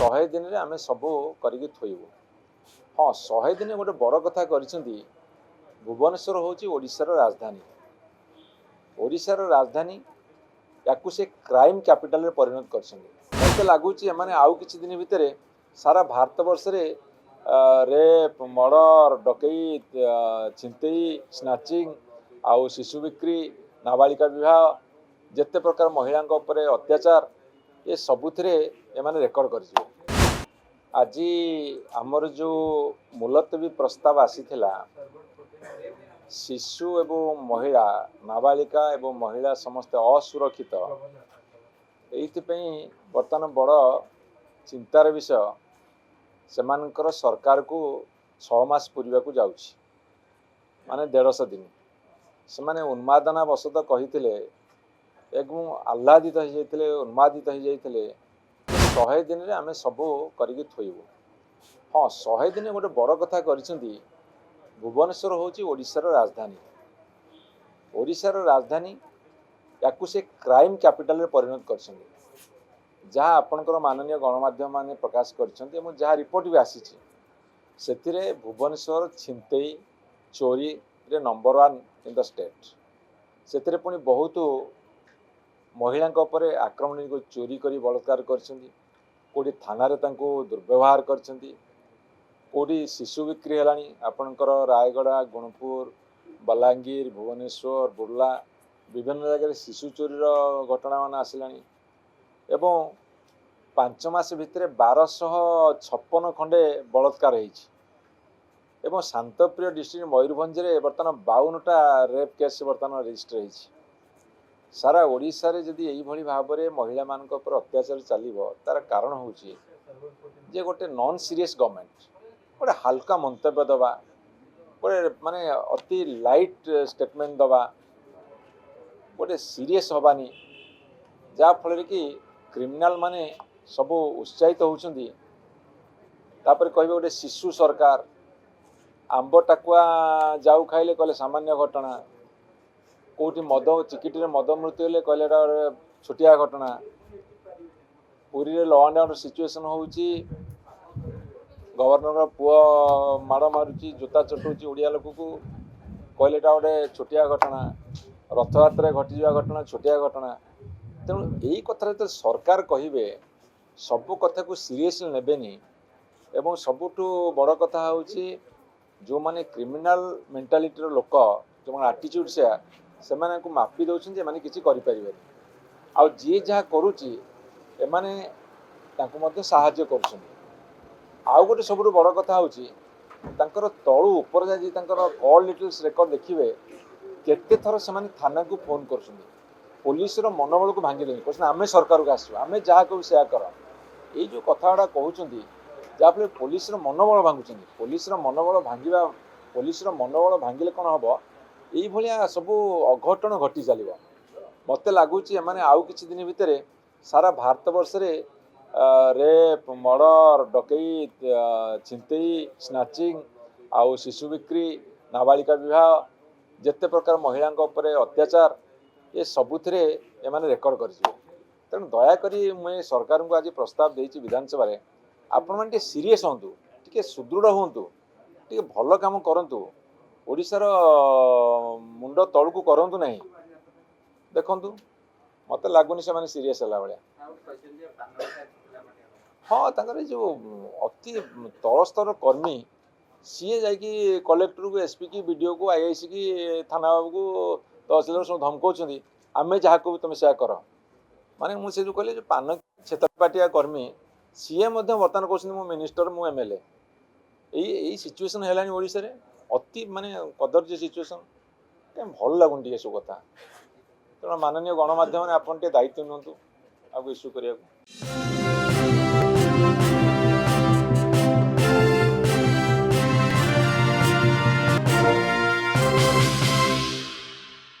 100 दिन रे आमे सबू करिक थोइबु। हाँ 100 दिन गोटे बड़ कथा करिसेंती। भुवनेश्वर होची ओडिशार राजधानी। ओडिशार राजधानी याकू से क्राइम कैपिटल रे परिणत करछन्ती। मते लागुची एमाने आउ किछि दिन भितरे सारा भारत वर्ष रे रेप मर्डर डकैत छिनतई स्नाचिंग आउ शिशु बिक्री नाबालिका विवाह जेते प्रकार महिला उपरे अत्याचार ये सबुथिरे एमाने रेकर्ड कर। आज आमर जो मुलतवी प्रस्ताव आसीथिला शिशु एवं महिला नाबालिका एवं महिला समस्त असुरक्षित एइथिपई बर्तमान बड़ चिंतार विषय सेमानकर सरकार को 6 मास पूर्वा को जाउछि माने 150 दिन से माने उन्मादना वशत कही एवं आह्लादित हो जाते उन्मादित हो जाते 100 दिन रे आमे सबू करिक थोइबु। हाँ 100 दिन गोटे बड़ कथा करिसेंती। भुवनेश्वर होची ओडिशार राजधानी। ओडिशार राजधानी याकू से क्राइम कैपिटल रे परिणत करछन्ती। जहाँ आपणकर माननीय गणमाध्यम माने प्रकाश करछन्ती एवं जहाँ रिपोर्ट भी आसीछि सेतिरे भुवनेश्वर छिनतई चोरी रे नंबर 1 इन द स्टेट। सेतिरे पुणी बहुत महिला उपरे आक्रमण को चोरी करी बलात्कार करछन्ती। कोडी थाना रे तांको दुर्व्यवहार करछन्ती। कोडी शिशु बिक्री हेलानी आपणकर रायगड़ा गुणपुर बलांगीर भुवनेश्वर बुर्ला विभिन्न जगह शिशु चोरीर घटना मान आसिलानी एवं 5 मास भितर 1256 खंडे बलात्कार होइछि एवं शांतप्रिय डिस्ट्रिक्ट मयूरभंज रे बर्तमान 52टा रेप केस बर्तमान रजिस्टर होइछि। सारा ओडिशा रे जदि एई भली भाव रे महिला मानक ऊपर अत्याचार चलिबो तार कारण होउछि जे गोटे नॉन सीरियस गवर्नमेंट गोटे हल्का मंतव्य दबा गोटे माने अति लाइट स्टेटमेंट दबा गोटे सीरियस हबानी जा फल कि क्रिमिनाल माने सब उत्साहित होउछन्ती। तापर कहबे गोटे शिशु सरकार आंब टाकुआ जाऊ खाइले कहले सामान्य घटना कोटी मद चिकिटी मद मृत्यु हेले कहले छोटिया घटना। पुरी रे लॉ एंड ऑर्डर सिचुएशन होउची गवर्नर पुआ माड़ मारुची जोता चटुची ओडिया लोक को कहले गोटे छोटिया घटना। रथयात्रा घटी जा घटना छोटिया घटना। तेणु यही कथा तो सरकार कहिबे सबु कथा को सीरियसली नेबेनी एवं सबुठु बड़ कथा होउची जो माने क्रिमिनल मेंटालिटी लोक जो माने एटीट्यूड से माने को मापी दउछन जे माने किछि करि परिबे आ जे जहा करूची एमाने तांको मध्ये सहाय्य करूछन। आउ गोटे सबुठु बड़ कथा होउची तांकर तळु ऊपर जाई तांकर कॉल डिटेल्स रेकॉर्ड देखिबे केते थर से माने थाना को फोन करछन। पुलिस रो मनोबल को भांगी देनी कहछन आमे सरकार को आसु आमे जहा को सेया कर ए जो कथाडा कहउछन्ती जाफले पुलिस रो मनोबल भांगुछन्ती। पुलिस रो मनोबल भांगिबा पुलिस रो मनोबल भांगिले कोन हबो एई भलिया सब अघटन घटी चलिबो। मते लागुची एमाने आउ किछि दिन भितरे सारा भारत वर्ष रे रेप मर्डर डकैत छिनतई स्नाचिंग आउ शिशु बिक्री नाबालिका विवाह जेते प्रकार महिला उपरे अत्याचार ये सबुथिरे एमाने रेकर्ड कर। तेणु दयाकोरी मुझे सरकार को आज प्रस्ताव देइछि विधानसभा रे आपण माने सीरियस होंतु टिके सुदृढ़ होंतु टिके भल काम करंतु ओडिशार मुंड तल को करंतु नहीं। देखंतु मते लागुनी से माने सीरियस हला भलिया। हाँ तांकर जो अति तल स्तर कर्मी सीए जाकि कलेक्टर को एसपी की वीडियो को आईआईसी की थाना बाबू को तहसीलदार सब धमकाउछन्ती आमे जहा को तुम सेया कर माने मु से जो कहले जो पान क्षेत्रपाटिया कर्मी सीए मध्य वर्तमान कहछन्ती मु मिनिस्टर मु एमएलए एई सिचुएशन हेलानी ओडिसा रे अति माने कदर्य सिचुएशन के भल लागुन टिके सब कथा। तेणु माननीय गणमाध्यम आपन टे दायित्व नियंतु आगु इश्यू करिया।